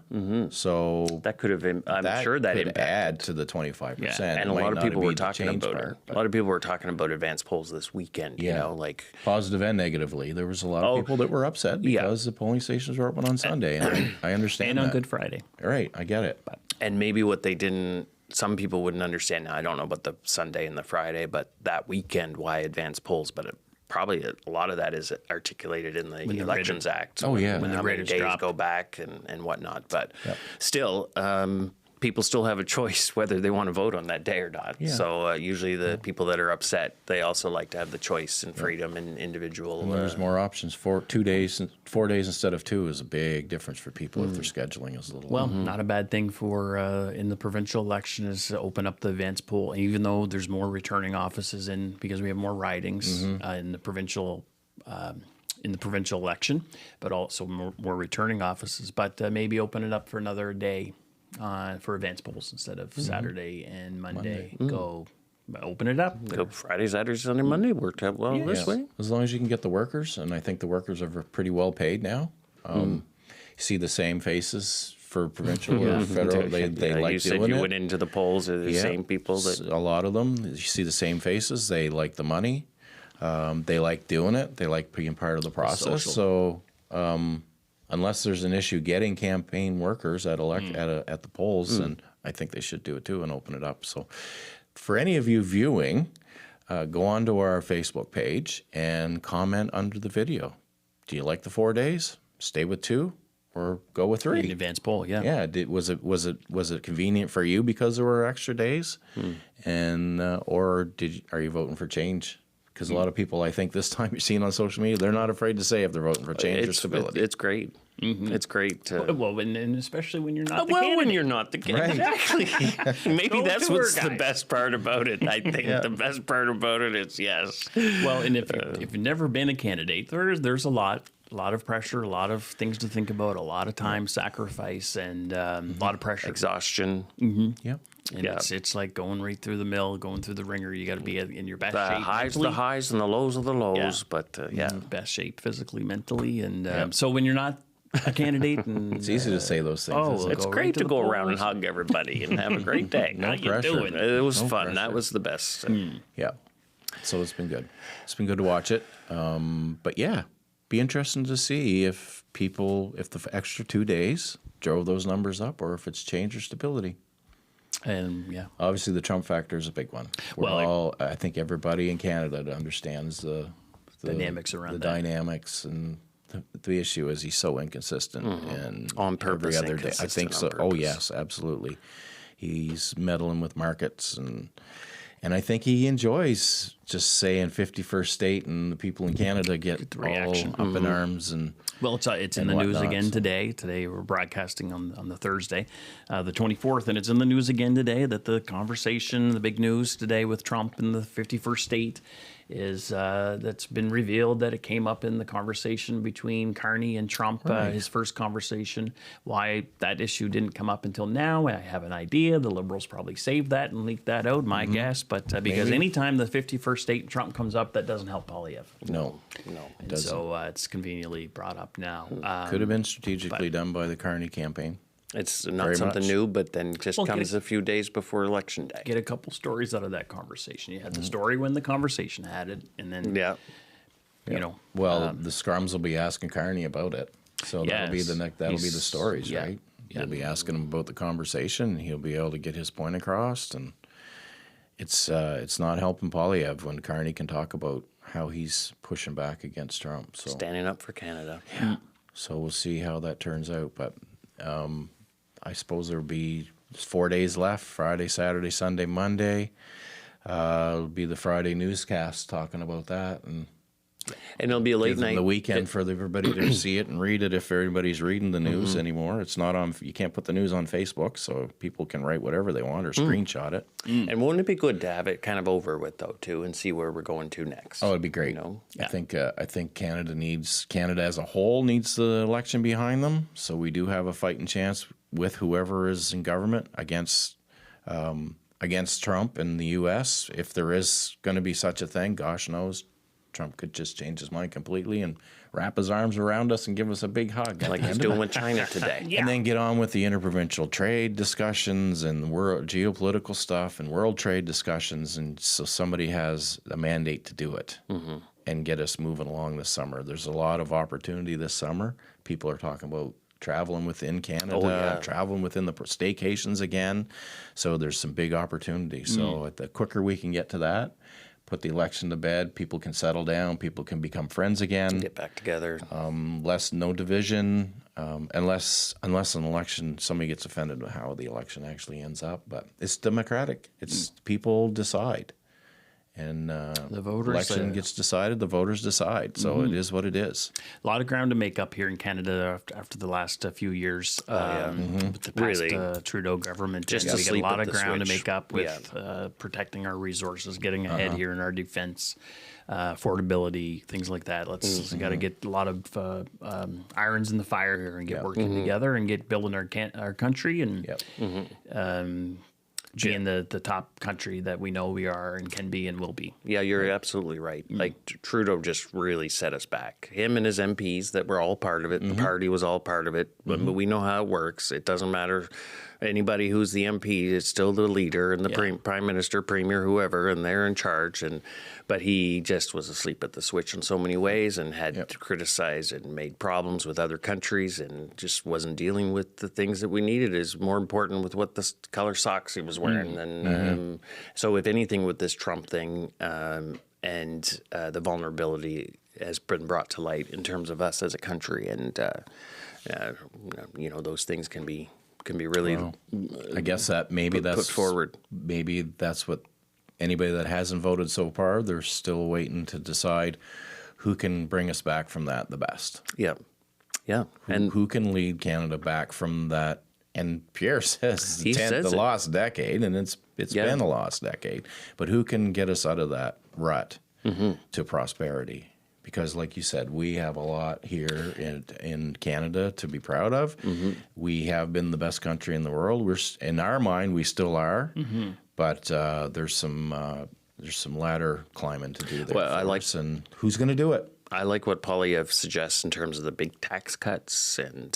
B: So
C: that could have, I'm sure that
B: could
C: impacted.
B: add to the 25%.
A: Yeah.
C: And a lot of people were talking about it. A lot of people were talking about advance polls this weekend. You know, like
B: positive and negatively. There was a lot of people that were upset because the polling stations were open on Sunday, and I understand
A: And on
B: that.
A: Good Friday.
B: Right, I get it.
C: and maybe what they didn't. Some people wouldn't understand. Now I don't know about the Sunday and the Friday, but that weekend, why advance polls? But probably a lot of that is articulated in the Elections Act.
B: Oh, yeah.
C: when
A: the
C: how many
A: ratings
C: days
A: drop.
C: go back and whatnot. But still, people still have a choice whether they want to vote on that day or not.
B: Yeah.
C: So usually the people that are upset, they also like to have the choice and freedom and individual.
B: And there's more options. 4 days instead of 2 is a big difference for people if their scheduling is a little.
A: Well, not a bad thing for in the provincial election is to open up the advance poll. And even though there's more returning offices in because we have more ridings in the provincial election, but also more returning offices. But maybe open it up for another day for advance polls instead of Saturday and Monday. Go open it up.
C: Go Friday, Saturday, Sunday, Monday worked out well this way.
B: As long as you can get the workers, and I think the workers are pretty well paid now. You see the same faces for provincial or federal. They like
C: you said
B: doing
C: you
B: it.
C: went into the polls are the same people that.
B: A lot of them, you see the same faces. They like the money. They like doing it. They like being part of the process. So unless there's an issue getting campaign workers at the polls, then I think they should do it too and open it up. So for any of you viewing, go onto our Facebook page and comment under the video. Do you like the 4 days? Stay with 2 or go with 3?
A: An advance poll, yeah.
B: Yeah. Was it convenient for you because there were extra days, and or are you voting for change? Because a lot of people, I think, this time you're seeing on social media, they're not afraid to say if they're voting for change or stability.
C: It's great. It's great. To,
A: Well, and especially when you're not the
C: well,
A: candidate.
C: when you're not the candidate. Exactly. Maybe
A: Go
C: that's
A: to
C: what's
A: her,
C: the
A: guys.
C: best part about it. I think the best part about it is yes.
A: Well, and if you've never been a candidate, there's a lot of pressure, a lot of things to think about, a lot of time sacrifice, and a lot of pressure.
C: Exhaustion.
B: Yep.
A: And it's like going right through the mill, going through the ringer. You got to be in your best
C: The
A: shape.
C: highs are
A: mentally.
C: the highs and the lows are the lows.
A: Yeah.
C: But
A: Best shape physically, mentally, and so when you're not a candidate, and
B: It's easy to say those things.
A: oh,
B: isn't it?
C: it's
A: go
C: great
A: right
C: to
A: to the
C: go around and
A: polls.
C: hug everybody and have a great day.
B: No
A: you
B: pressure.
A: doing?
C: It was
B: No
C: fun. That
B: pressure.
C: was the best.
B: Yeah. So it's been good. It's been good to watch it. But yeah, be interesting to see if the extra 2 days drove those numbers up or if it's change or stability.
A: And yeah,
B: Obviously, the Trump factor is a big one. I think everybody in Canada understands the
A: Dynamics around
B: the
A: that.
B: dynamics, and the issue is he's so inconsistent and
C: On purpose
B: every other day. I think
C: inconsistent
B: so.
C: on
B: Oh
C: purpose.
B: yes, absolutely. He's meddling with markets, and I think he enjoys just saying 51st state, and the people in Canada get
A: the reaction.
B: all up in arms and.
A: well, it's in
B: and
A: the news
B: whatnot,
A: again
B: so.
A: today. Today we're broadcasting on the Thursday, the 24th, and it's in the news again today that the conversation, the big news today with Trump in the 51st state is that's been revealed that it came up in the conversation between Carney and Trump, his first conversation. Why that issue didn't come up until now, I have an idea. The Liberals probably saved that and leaked that out, my guess. But because anytime the 51st state and Trump comes up, that doesn't help Polyev.
B: No,
A: And
B: doesn't.
A: so it's conveniently brought up now.
B: Could have been strategically done by the Carney campaign.
C: It's not
B: Very
C: something
B: much.
C: new, but then just
A: Well,
C: comes a few days before Election Day.
A: Get a couple stories out of that conversation. You had the story when the conversation had it, and then
C: Yeah.
A: you know,
B: Well, the Scrums will be asking Carney about it, so that'll be
A: Yes.
B: that'll be the
A: He's-
B: stories,
A: yeah.
B: right?
A: Yeah.
B: He'll be asking him about the conversation, and he'll be able to get his point across. And it's not helping Polyev when Carney can talk about how he's pushing back against Trump. So
C: Standing up for Canada.
B: so we'll see how that turns out. But I suppose there'll be 4 days left: Friday, Saturday, Sunday, Monday. It'll be the Friday newscast talking about that, and
C: And it'll be a late
B: give them
C: night.
B: the weekend for everybody to see it and read it. If everybody's reading the news anymore, it's not on. You can't put the news on Facebook, so people can write whatever they want or screenshot it.
C: And wouldn't it be good to have it kind of over with, though, too, and see where we're going to next?
B: Oh, it'd be great.
C: You know?
B: I think Canada as a whole needs the election behind them, so we do have a fighting chance with whoever is in government against Trump and the U.S. If there is going to be such a thing, gosh knows, Trump could just change his mind completely and wrap his arms around us and give us a big hug.
C: Like he's doing with China today.
A: Yeah.
B: And then get on with the interprovincial trade discussions and world geopolitical stuff and world trade discussions. And so somebody has a mandate to do it and get us moving along this summer. There's a lot of opportunity this summer. People are talking about traveling within Canada, traveling within the staycations again. So there's some big opportunities. So the quicker we can get to that, put the election to bed, people can settle down, people can become friends again.
C: Get back together.
B: No division, unless an election, somebody gets offended with how the election actually ends up. But it's democratic. It's people decide. And
A: the voters,
B: election gets decided, the voters decide. So it is what it is.
A: A lot of ground to make up here in Canada after the last few years with the past Trudeau government.
C: Just
A: we
C: to
A: got a
C: sleep
A: lot
C: at
A: of
C: the
A: ground to
C: switch.
A: make up with protecting our resources, getting ahead here in our defense, affordability, things like that. Let's got to get a lot of irons in the fire here and get working together and get building our country and being the top country that we know we are and can be and will be.
C: Yeah, you're absolutely right. Like Trudeau just really set us back. Him and his MPs that were all part of it. The party was all part of it. But we know how it works. It doesn't matter. Anybody who's the MP is still the leader and the prime minister, premier, whoever, and they're in charge. But he just was asleep at the switch in so many ways and had to criticize and made problems with other countries and just wasn't dealing with the things that we needed. Is more important with what the color socks he was wearing. And so if anything with this Trump thing and the vulnerability has been brought to light in terms of us as a country, and those things can be really.
B: I guess that maybe that's
C: put forward.
B: Maybe that's what anybody that hasn't voted so far, they're still waiting to decide who can bring us back from that the best.
C: Yeah.
B: And who can lead Canada back from that? And Pierre says the lost decade, and it's been a lost decade. But who can get us out of that rut to prosperity? Because, like you said, we have a lot here in Canada to be proud of. We have been the best country in the world. In our mind, we still are. But there's some ladder climbing to do there.
C: Well,
B: and who's going to do it?
C: I like what Poilievre suggests in terms of the big tax cuts and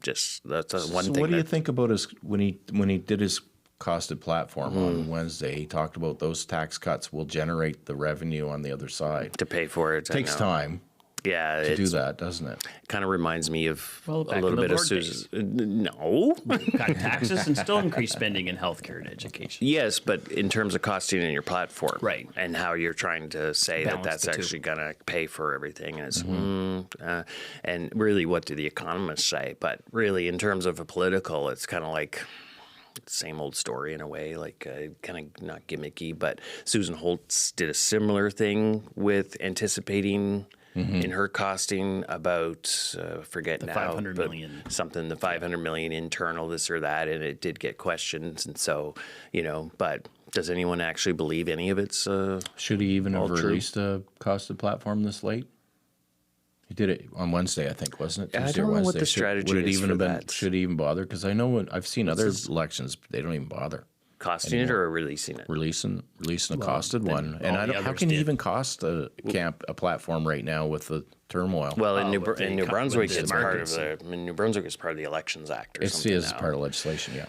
C: just that's one thing.
B: So what do you think about when he did his costed platform on Wednesday? He talked about those tax cuts will generate the revenue on the other side
C: to pay for it.
B: Takes time.
C: Yeah,
B: to do that, doesn't it?
C: Kind of reminds me of a
A: back
C: little
A: in the
C: bit of
A: Lord
C: Susan. No,
A: cut taxes and still increase spending in healthcare and education.
C: Yes, but in terms of costing in your platform,
A: right,
C: and how you're trying to say
A: balance
C: that's actually going to pay for everything, and it's and really, what do the economists say? But really, in terms of a political, it's kind of like same old story in a way, like kind of not gimmicky. But Susan Holtz did a similar thing with anticipating. In her costing about forget
A: the
C: now
A: 500 million
C: something, the 500 million internal this or that, and it did get questions, and so but does anyone actually believe any of it's
B: should he even have
C: true?
B: Released a costed platform this late? He did it on Wednesday, I think, wasn't it?
C: I
B: Tuesday
C: don't
B: or
C: know
B: Wednesday.
C: what the strategy
B: would it
C: is
B: even
C: for
B: have been?
C: that.
B: Should he even bother? Because I know I've seen other elections, they don't even bother
C: costing it
B: anymore.
C: or releasing it.
B: Releasing a costed one, and I don't. How can you even cost a platform right now with the turmoil?
C: Well, in New Brunswick,
A: with the
C: it's part of
A: markets.
C: New Brunswick is part of the Elections Act. Or
B: It
C: something
B: is
C: now.
B: part of legislation, yeah.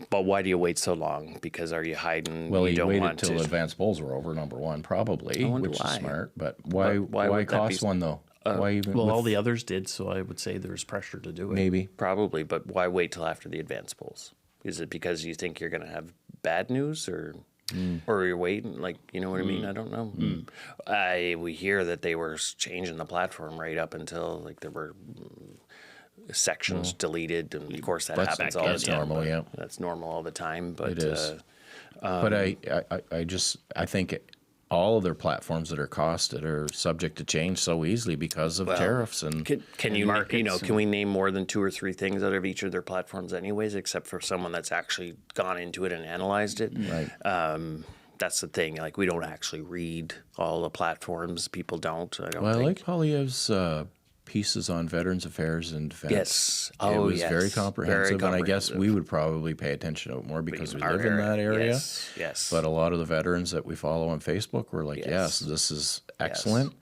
C: But why do you wait so long? Because are you hiding?
B: Well,
C: you
B: he
C: don't
B: waited
C: want
B: till
C: to.
B: advanced polls were over. Number one, probably,
C: wonder
B: which
C: why.
B: is smart. But why
C: would that
B: cost
C: be-
B: one though? Why even?
A: Well,
B: with-
A: all the others did, so I would say there's pressure to do it.
B: maybe.
C: Probably, but why wait till after the advance polls? Is it because you think you're going to have bad news, or you're waiting? Like, you know what I mean? I don't know. We hear that they were changing the platform right up until like there were sections deleted, and of course that happens all the time.
B: normal,
C: but
B: yeah.
C: That's normal all the time. But
B: It is. But I think all of their platforms that are costed are subject to change so easily because of tariffs and
C: Can you can we name more than 2 or 3 things out of each of their platforms anyways, except for someone that's actually gone into it and analyzed it?
B: right.
C: That's the thing. Like, we don't actually read all the platforms. People don't. I don't
B: Well, I
C: think.
B: like Poilievre's pieces on Veterans Affairs and Defense.
C: Yes.
B: It was very comprehensive, and I guess we would probably pay attention to it more because we live in that area.
C: Yes.
B: But a lot of the veterans that we follow on Facebook were like, yes this is excellent. Yes.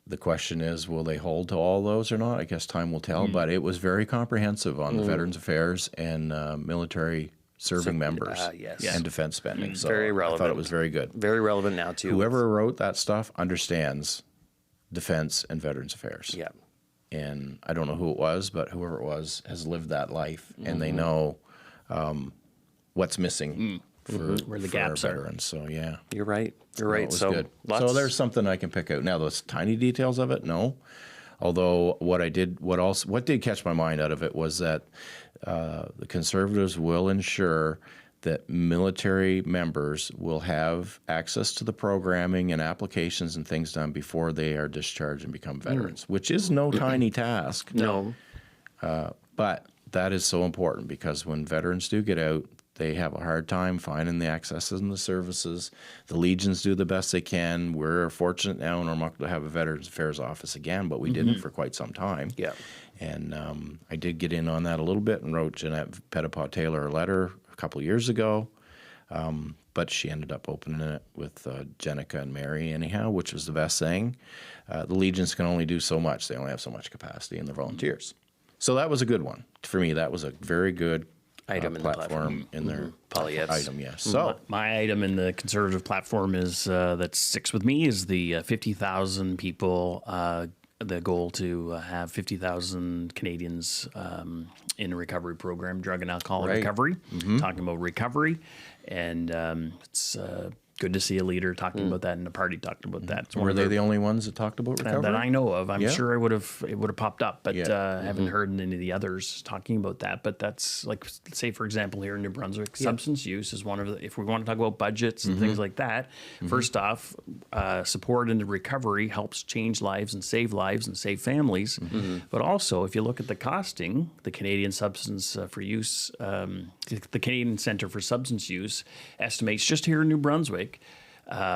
B: The question is, will they hold to all those or not? I guess time will tell, but it was very comprehensive on the Veterans Affairs and military serving members and defense spending. So
C: very relevant.
B: I thought it was very good.
C: Very relevant now, too.
B: Whoever wrote that stuff understands defense and Veterans Affairs.
C: Yeah.
B: And I don't know who it was, but whoever it was has lived that life, and they know what's missing for,
A: where the
B: for
A: gaps
B: our veterans. So, yeah.
C: You're right. You're right.
B: It was
C: So,
B: good. So there's something I can pick out. Now, those tiny details of it, no. Although what did catch my mind out of it was that the Conservatives will ensure that military members will have access to the programming and applications and things done before they are discharged and become veterans, which is no tiny task.
C: No.
B: But that is so important because when veterans do get out, they have a hard time finding the accesses and the services. The Legions do the best they can. We're fortunate now in Ormoc to have a Veterans Affairs office again, but we didn't for quite some time.
C: Yeah.
B: And I did get in on that a little bit and wrote Jeanette Pettipaw-Taylor a letter a couple of years ago, but she ended up opening it with Jenica and Mary anyhow, which was the best thing. The Legions can only do so much. They only have so much capacity in their volunteers. So that was a good one. For me, that was a very good
C: item in
B: platform in their item, yes. So
A: my item in the Conservative platform is that sticks with me is the 50,000 people. The goal to have 50,000 Canadians in a recovery program, drug and alcohol recovery. Talking about recovery, and it's good to see a leader talking about that and a party talking about that.
B: Were they the only ones that talked about recovery?
A: That I know of. I'm sure it would have popped up, but I haven't heard any of the others talking about that. But that's like, say, for example, here in New Brunswick, substance use is one of the, if we want to talk about budgets and things like that, first off, support into recovery helps change lives and save families. But also, if you look at the costing, the Canadian Substance for Use, the Canadian Centre for Substance Use estimates just here in New Brunswick,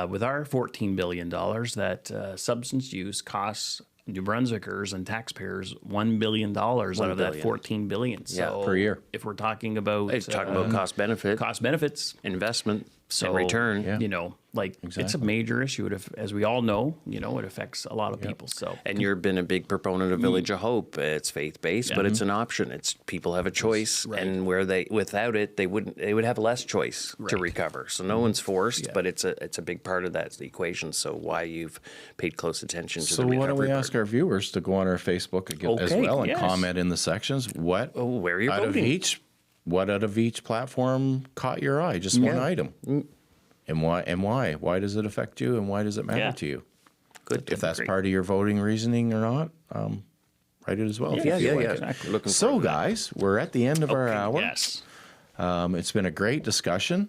A: with our $14 billion, that substance use costs New Brunswickers and taxpayers $1 billion out of that $14 billion. So
B: per year.
A: If we're talking about
C: cost
A: benefits,
C: investment,
A: so
C: and return,
A: you know, like it's a major issue. As we all know, you know, it affects a lot of people. So,
C: and you've been a big proponent of Village of Hope. It's faith based, but it's an option. It's people have a choice, and where without it, they would have less choice to recover. So no one's forced, but it's a big part of that equation. So why you've paid close attention to the recovery.
B: So why don't we ask our viewers to go on our Facebook as well and comment in the sections where you're voting. What out of each platform caught your eye? Just one item. And why? Why does it affect you, and why does it matter to you?
C: Good.
B: If that's part of your voting reasoning or not, write it as well.
C: Exactly.
B: So, guys, we're at the end of our hour.
A: Yes.
B: It's been a great discussion.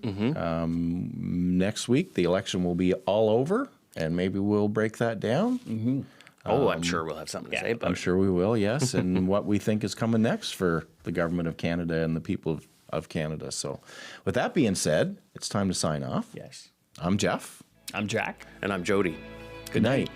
B: Next week, the election will be all over, and maybe we'll break that down.
C: I'm sure we'll have something to say about it.
B: I'm sure we will, yes, and what we think is coming next for the government of Canada and the people of Canada. So with that being said, it's time to sign off.
A: Yes.
B: I'm Jeff.
A: I'm Jack.
C: And I'm Jody.
B: Good night.